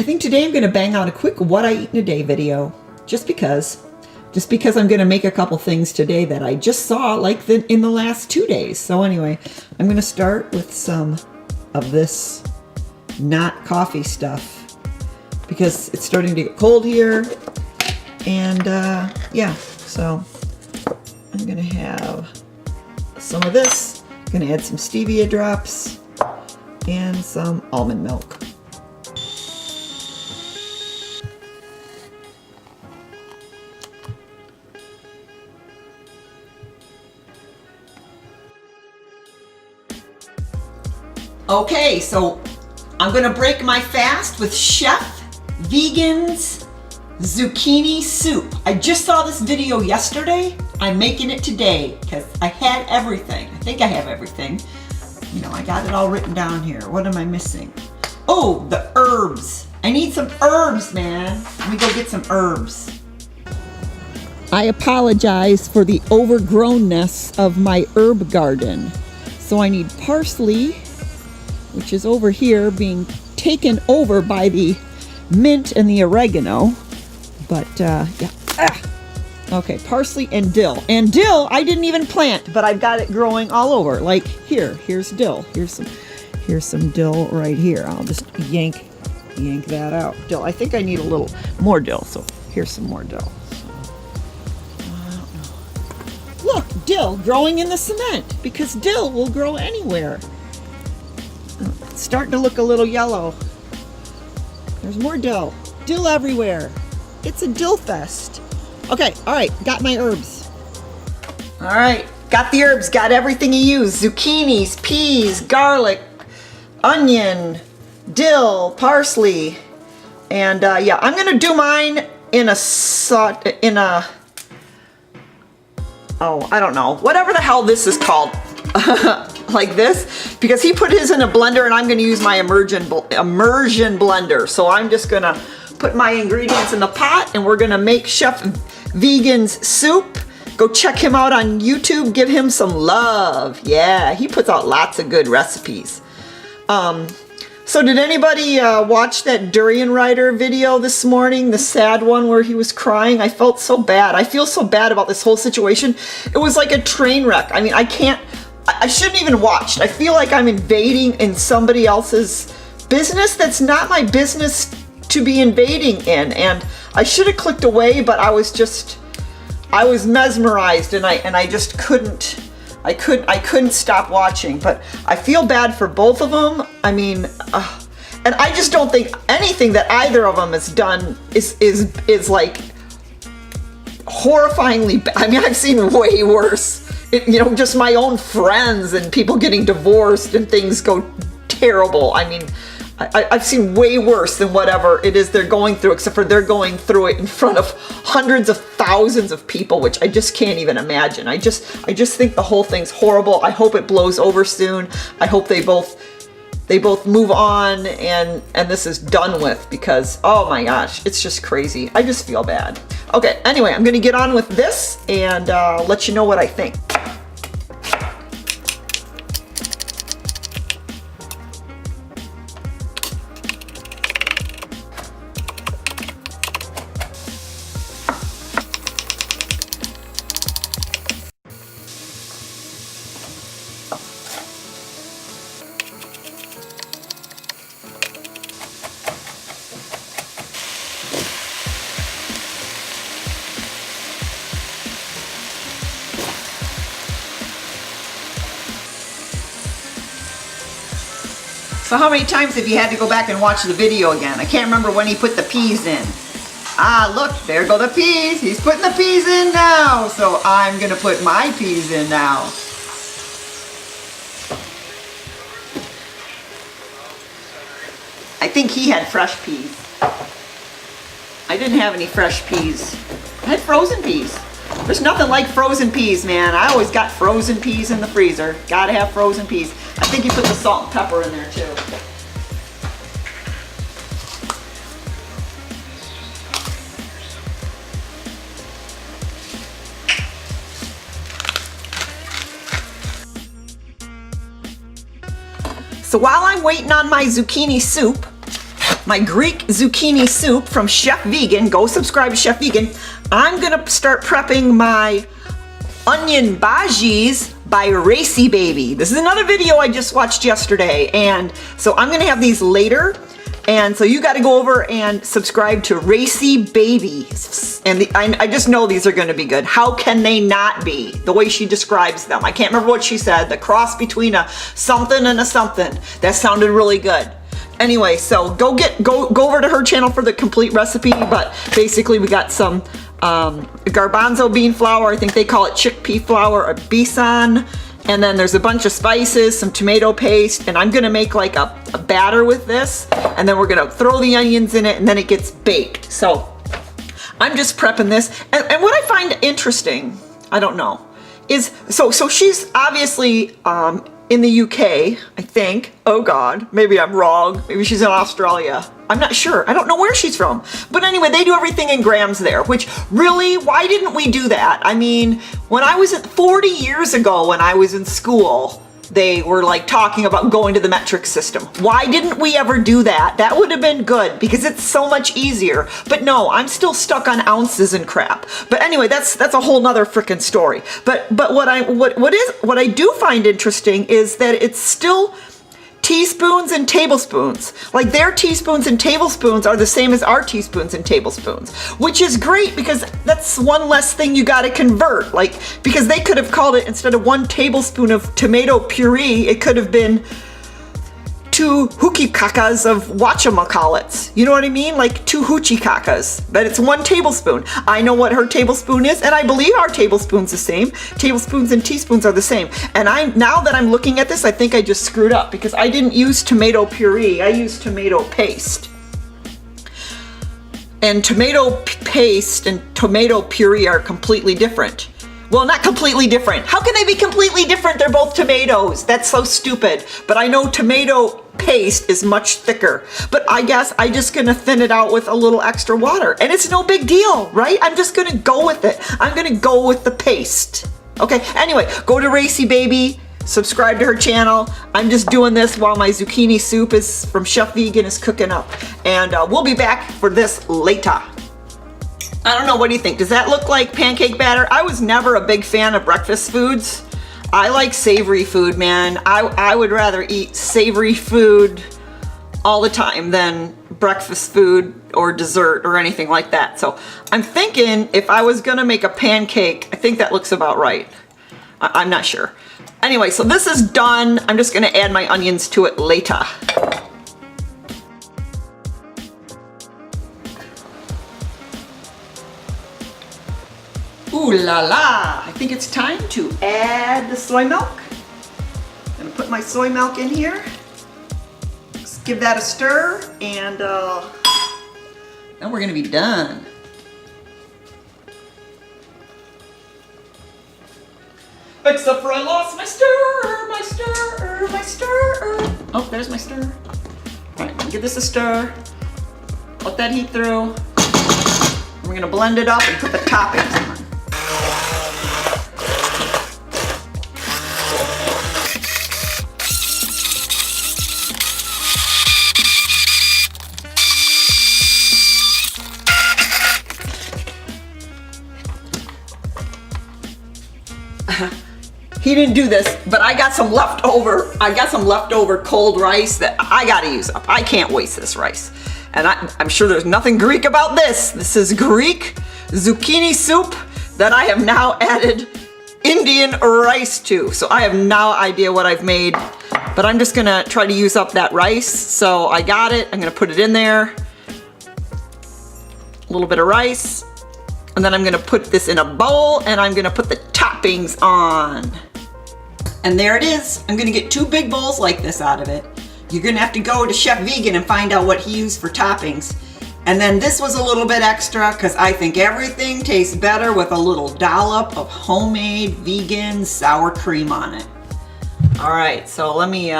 I think today I'm going to bang out a quick what I eat in a day video, just because I'm going to make a couple things today that I just saw like in the last 2 days. So anyway, I'm going to start with some of this not coffee stuff because it's starting to get cold here. And yeah, so I'm going to have some of this. I'm going to add some stevia drops and some almond milk. Okay, so I'm gonna break my fast with Chef Vegan's zucchini soup. I just saw this video yesterday. I'm making it today because I had everything. I think I have everything. You know, I got it all written down here. What am I missing? Oh, the herbs. I need some herbs, man. Let me go get some herbs. I apologize for the overgrownness of my herb garden. So I need parsley, which is over here being taken over by the mint and the oregano. But yeah, okay, parsley and dill. And dill I didn't even plant, but I've got it growing all over. Like here's dill. Here's some dill right here. I'll just yank that out. Dill. I think I need a little more dill, so here's some more dill. Look, dill growing in the cement because dill will grow anywhere. It's starting to look a little yellow. There's more dill. Dill everywhere. It's a dill fest. Okay, all right, got my herbs. All right, got the herbs, got everything you use. Zucchinis, peas, garlic, onion, dill, parsley. And yeah, I'm gonna do mine in a, oh, I don't know, whatever the hell this is called. Like this, because he put his in a blender and I'm going to use my immersion blender. So I'm just going to put my ingredients in the pot and we're going to make Chef Vegan's soup. Go check him out on YouTube. Give him some love. Yeah, he puts out lots of good recipes. So did anybody watch that Durian Rider video this morning? The sad one where he was crying? I felt so bad. I feel so bad about this whole situation. It was like a train wreck. I mean, I shouldn't even watch. I feel like I'm invading in somebody else's business that's not my business to be invading in. And I should have clicked away, but I was mesmerized and I just couldn't stop watching. But I feel bad for both of them. I mean, and I just don't think anything that either of them has done is like horrifyingly bad. I mean, I've seen way worse. You know, just my own friends and people getting divorced and things go terrible. I mean, I've seen way worse than whatever it is they're going through, except for they're going through it in front of hundreds of thousands of people, which I just can't even imagine. I just think the whole thing's horrible. I hope it blows over soon. I hope they both move on and this is done with, because oh my gosh, it's just crazy. I just feel bad. Okay, anyway, I'm gonna get on with this and let you know what I think. So how many times have you had to go back and watch the video again? I can't remember when he put the peas in. Ah, look, there go the peas. He's putting the peas in now. So I'm gonna put my peas in now. I think he had fresh peas. I didn't have any fresh peas. I had frozen peas. There's nothing like frozen peas, man. I always got frozen peas in the freezer. Gotta have frozen peas. I think he put the salt and pepper in there too. So while I'm waiting on my zucchini soup, my Greek zucchini soup from Chef Vegan. Go subscribe to Chef Vegan. I'm gonna start prepping my onion bhajis by Racy Baby. This is another video I just watched yesterday, and so I'm gonna have these later. And so you got to go over and subscribe to Racy Baby. And I just know these are going to be good. How can they not be? The way she describes them. I can't remember what she said. The cross between a something and a something. That sounded really good. Anyway, so go over to her channel for the complete recipe. But basically we got some garbanzo bean flour. I think they call it chickpea flour or besan. And then there's a bunch of spices, some tomato paste, and I'm gonna make like a batter with this, and then we're gonna throw the onions in it, and then it gets baked. So I'm just prepping this. And what I find interesting, I don't know, is, so she's obviously in the UK, I think. Oh God, maybe I'm wrong. Maybe she's in Australia. I'm not sure. I don't know where she's from. But anyway, they do everything in grams there, which really, why didn't we do that? I mean, when I was 40 years ago, when I was in school, they were like talking about going to the metric system. Why didn't we ever do that? That would have been good because it's so much easier. But no, I'm still stuck on ounces and crap. But anyway, that's a whole nother freaking story. But what I do find interesting is that it's still teaspoons and tablespoons. Like their teaspoons and tablespoons are the same as our teaspoons and tablespoons, which is great because that's one less thing you got to convert. Like, because they could have called it, instead of 1 tablespoon of tomato puree, it could have been 2 hoochie kakas of whatchamacallits. You know what I mean? Like 2 hoochie kakas, but it's 1 tablespoon. I know what her tablespoon is, and I believe our tablespoon's the same. Tablespoons and teaspoons are the same. And now that I'm looking at this, I think I just screwed up because I didn't use tomato puree. I used tomato paste. And tomato paste and tomato puree are completely different. Well, not completely different. How can they be completely different? They're both tomatoes. That's so stupid. But I know tomato paste is much thicker. But I guess I'm just gonna thin it out with a little extra water. And it's no big deal, right? I'm just gonna go with it. I'm gonna go with the paste. Okay, anyway, go to Racy Baby, subscribe to her channel. I'm just doing this while my zucchini soup is from Chef Vegan is cooking up. And we'll be back for this later. I don't know, what do you think? Does that look like pancake batter? I was never a big fan of breakfast foods. I like savory food, man. I would rather eat savory food all the time than breakfast food or dessert or anything like that. So I'm thinking if I was gonna make a pancake, I think that looks about right. I'm not sure. Anyway, so this is done. I'm just gonna add my onions to it later. Ooh la la! I think it's time to add the soy milk. I'm gonna put my soy milk in here. Just give that a stir, and then we're gonna be done. Except for I lost my stir, my stir, my stir. Oh, there's my stir. All right, give this a stir. Let that heat through. We're gonna blend it up and put the toppings on. He didn't do this, but I got some leftover cold rice that I gotta use up. I can't waste this rice. And I'm sure there's nothing Greek about this. This is Greek zucchini soup that I have now added Indian rice to. So I have no idea what I've made, but I'm just gonna try to use up that rice. So I got it, I'm gonna put it in there. A little bit of rice. And then I'm gonna put this in a bowl and I'm gonna put the toppings on. And there it is. I'm gonna get 2 big bowls like this out of it. You're gonna have to go to Chef Vegan and find out what he used for toppings. And then this was a little bit extra because I think everything tastes better with a little dollop of homemade vegan sour cream on it. All right, so let me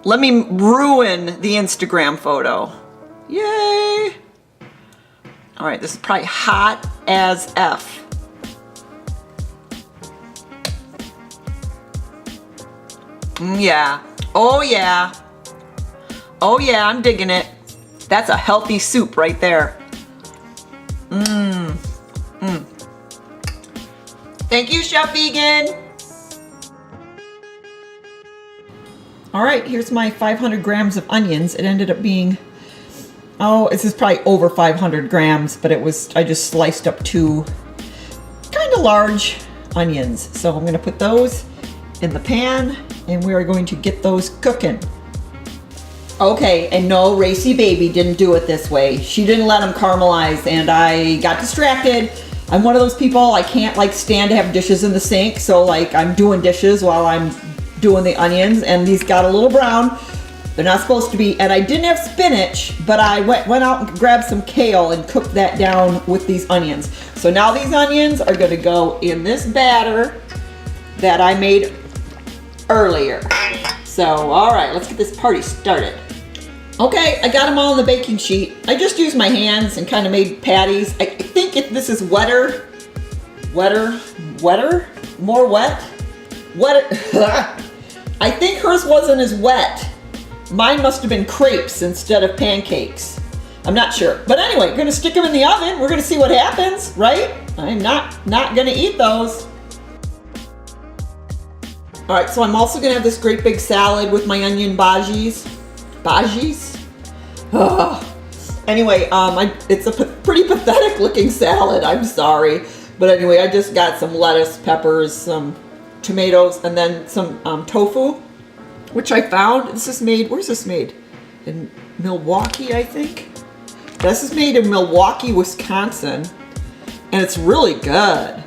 ruin the Instagram photo. Yay! All right, this is probably hot as F. Yeah. Oh yeah. Oh yeah, I'm digging it. That's a healthy soup right there. Thank you, Chef Vegan. All right, here's my 500 grams of onions. It ended up being, oh, this is probably over 500 grams, but I just sliced up 2 kind of large onions. So I'm gonna put those in the pan and we are going to get those cooking. Okay, and no, Racy baby didn't do it this way. She didn't let them caramelize and I got distracted. I'm one of those people, I can't like stand to have dishes in the sink. So like I'm doing dishes while I'm doing the onions and these got a little brown. They're not supposed to be, and I didn't have spinach, but I went out and grabbed some kale and cooked that down with these onions. So now these onions are gonna go in this batter that I made earlier. So, all right, let's get this party started. Okay, I got them all on the baking sheet. I just used my hands and kind of made patties. I think if this is wetter, more wet. I think hers wasn't as wet. Mine must have been crepes instead of pancakes. I'm not sure. But anyway, we're gonna stick them in the oven. We're gonna see what happens, right? I'm not gonna eat those. All right, so I'm also gonna have this great big salad with my onion bhajis. Bhajis? Anyway, it's a pretty pathetic looking salad, I'm sorry. But anyway, I just got some lettuce, peppers, some tomatoes, and then some tofu, which I found. This is made, where's this made? In Milwaukee, I think. This is made in Milwaukee, Wisconsin, and it's really good.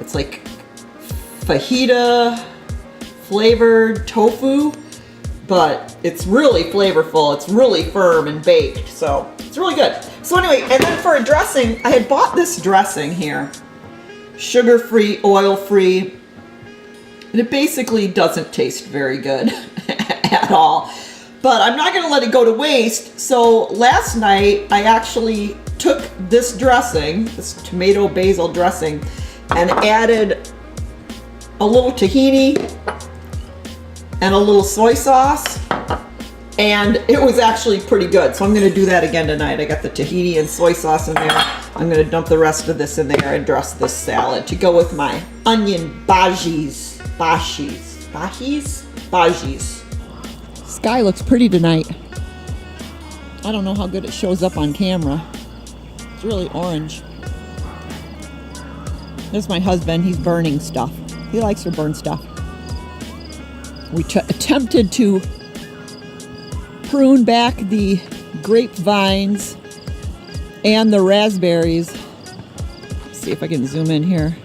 It's like fajita flavored tofu, but it's really flavorful. It's really firm and baked, so it's really good. So anyway, and then for a dressing, I had bought this dressing here, sugar-free, oil-free, and it basically doesn't taste very good at all. But I'm not gonna let it go to waste. So last night, I actually took this dressing, this tomato basil dressing, and added a little tahini and a little soy sauce. And it was actually pretty good. So I'm gonna do that again tonight. I got the tahini and soy sauce in there. I'm gonna dump the rest of this in there and dress this salad to go with my onion bhajis. Bhajis. Sky looks pretty tonight. I don't know how good it shows up on camera. It's really orange. There's my husband. He's burning stuff. He likes to burn stuff. We attempted to prune back the grapevines and the raspberries. Let's see if I can zoom in here.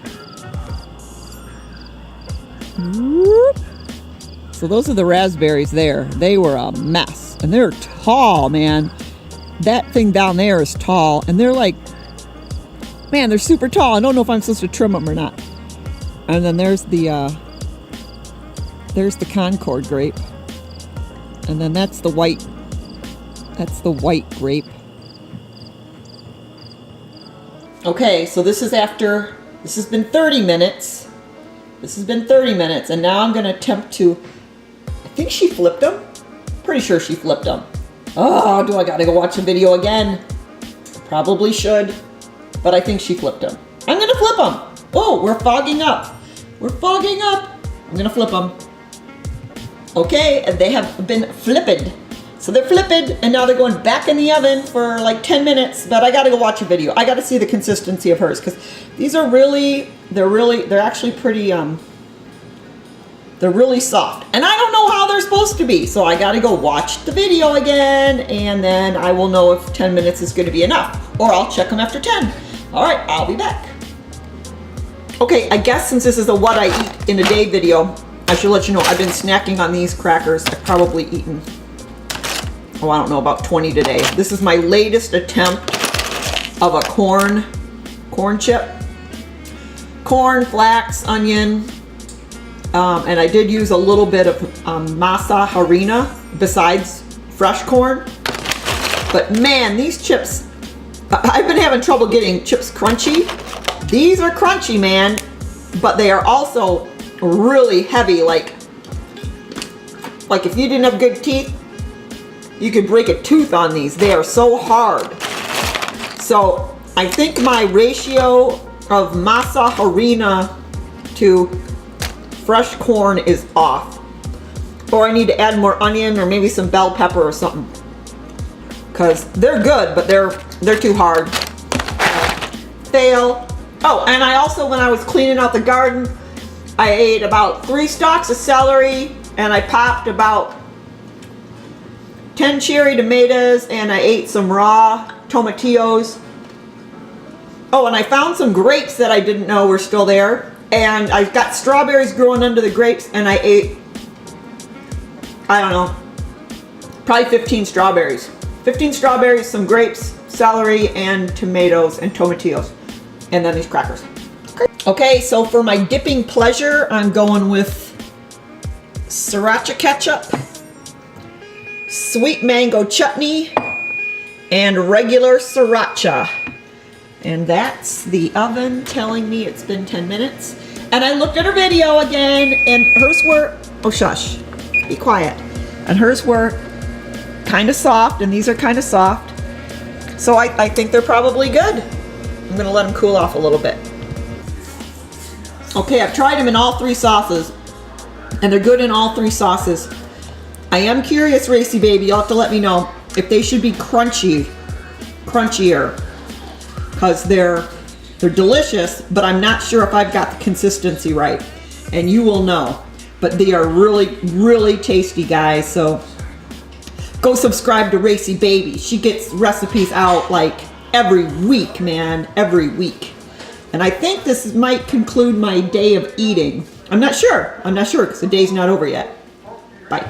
So those are the raspberries there. They were a mess. And they're tall, man. That thing down there is tall. And they're like, man, they're super tall. I don't know if I'm supposed to trim them or not. And then there's the Concord grape. And then that's the white grape. Okay, so this has been 30 minutes. This has been 30 minutes, and now I'm gonna attempt to, I think she flipped them. Pretty sure she flipped them. Oh, do I gotta go watch the video again? Probably should, but I think she flipped them. I'm gonna flip them. Oh, we're fogging up. We're fogging up. I'm gonna flip them. Okay, and they have been flipped. So they're flipped, and now they're going back in the oven for like 10 minutes, but I gotta go watch a video. I gotta see the consistency of hers, because these are they're actually pretty, they're really soft. And I don't know how they're supposed to be, so I gotta go watch the video again, and then I will know if 10 minutes is gonna be enough, or I'll check them after 10. All right, I'll be back. Okay, I guess since this is a what I eat in a day video, I should let you know I've been snacking on these crackers. I've probably eaten, I don't know, about 20 today. This is my latest attempt of a corn chip. Corn, flax, onion, and I did use a little bit of masa harina besides fresh corn. But man, these chips, I've been having trouble getting chips crunchy. These are crunchy, man, but they are also really heavy. Like if you didn't have good teeth, you could break a tooth on these. They are so hard. So I think my ratio of masa harina to fresh corn is off. Or I need to add more onion or maybe some bell pepper or something. Because they're good, but they're too hard. Fail. Oh, and I also, when I was cleaning out the garden, I ate about 3 stalks of celery, and I popped about 10 cherry tomatoes, and I ate some raw tomatillos. Oh, and I found some grapes that I didn't know were still there. And I've got strawberries growing under the grapes, and I ate, I don't know, probably 15 strawberries. 15 strawberries, some grapes, celery, and tomatoes and tomatillos. And then these crackers. Okay, so for my dipping pleasure, I'm going with sriracha ketchup, sweet mango chutney, and regular sriracha. And that's the oven telling me it's been 10 minutes. And I looked at her video again, and hers were, oh shush, be quiet. And hers were kind of soft, and these are kind of soft. So I think they're probably good. I'm gonna let them cool off a little bit. Okay, I've tried them in all 3 sauces, and they're good in all 3 sauces. I am curious, Racy Baby, you'll have to let me know if they should be crunchier, because they're delicious, but I'm not sure if I've got the consistency right, and you will know. But they are really, really tasty, guys, so go subscribe to Racy Baby. She gets recipes out like every week, man, every week. And I think this might conclude my day of eating. I'm not sure, because the day's not over yet. Bye.